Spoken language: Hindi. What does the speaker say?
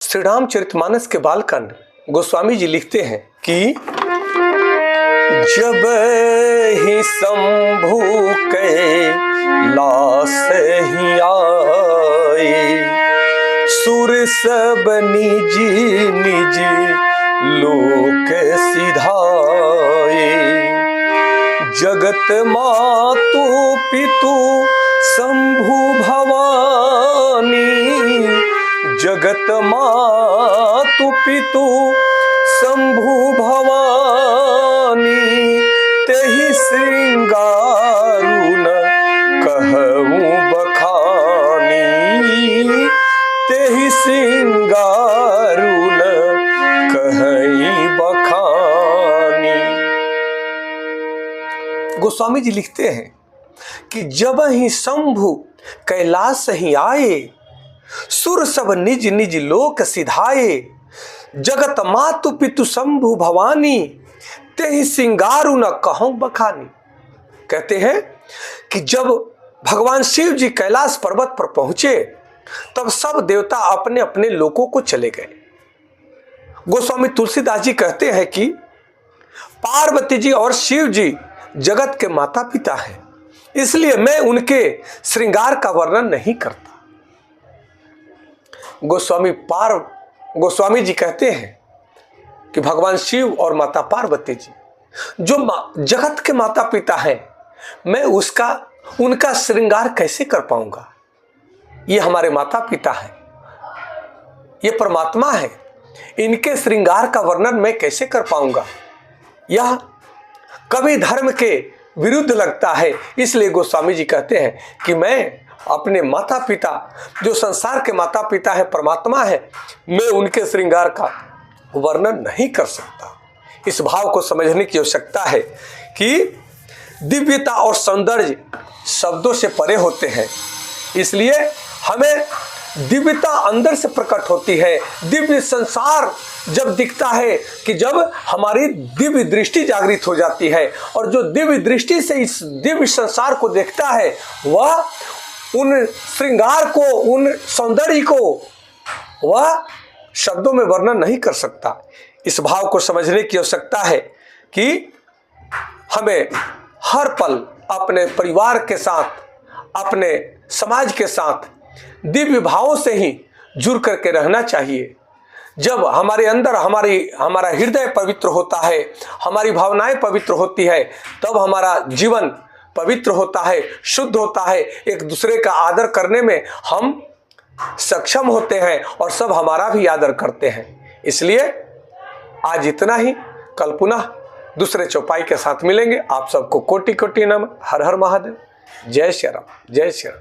श्री रामचरितमानस के बालकांड गोस्वामी जी लिखते हैं कि जब ही शंभु कैलास ही आए, सुर सब निज निज लोक सिधाए। जगत मातु पितु शंभु भवानी, जगत मातु पितु शंभु भवानी। तेहि श्रृंगारुन कहूँ बखानी, तेहि श्रृंगारुन कहीं बखानी। गोस्वामी जी लिखते हैं कि जब ही शंभु कैलास ही आए, सुर सब निज निज लोक सिधाए। जगत मातु पितु शंभु भवानी, तेहि सिंगारु न कहूं बखानी। कहते हैं कि जब भगवान शिव जी कैलाश पर्वत पर पहुंचे तब सब देवता अपने अपने लोकों को चले गए। गोस्वामी तुलसीदास जी कहते हैं कि पार्वती जी और शिव जी जगत के माता पिता हैं, इसलिए मैं उनके श्रृंगार का वर्णन नहीं करता। गोस्वामी जी कहते हैं कि भगवान शिव और माता पार्वती जी जो जगत के माता पिता हैं, मैं उनका श्रृंगार कैसे कर पाऊंगा। ये हमारे माता पिता हैं, ये परमात्मा है, इनके श्रृंगार का वर्णन मैं कैसे कर पाऊंगा। यह कवि धर्म के विरुद्ध लगता है। इसलिए गोस्वामी जी कहते हैं कि मैं अपने माता पिता जो संसार के माता पिता है, परमात्मा है, मैं उनके श्रृंगार का वर्णन नहीं कर सकता। इस भाव को समझने की आवश्यकता है कि दिव्यता और सौंदर्य शब्दों से परे होते हैं, इसलिए हमें दिव्यता अंदर से प्रकट होती है। दिव्य संसार जब दिखता है कि जब हमारी दिव्य दृष्टि जागृत हो जाती है, और जो दिव्य दृष्टि से इस दिव्य संसार को देखता है वह उन श्रृंगार को, उन सौंदर्य को वह शब्दों में वर्णन नहीं कर सकता। इस भाव को समझने की आवश्यकता है कि हमें हर पल अपने परिवार के साथ, अपने समाज के साथ दिव्य भावों से ही जुड़ करके रहना चाहिए। जब हमारे अंदर हमारा हृदय पवित्र होता है, हमारी भावनाएं पवित्र होती है, तब हमारा जीवन पवित्र होता है, शुद्ध होता है। एक दूसरे का आदर करने में हम सक्षम होते हैं और सब हमारा भी आदर करते हैं। इसलिए आज इतना ही, कल पुनः दूसरे चौपाई के साथ मिलेंगे। आप सबको कोटि कोटि नमन। हर हर महादेव। जय श्री राम, जय श्री राम।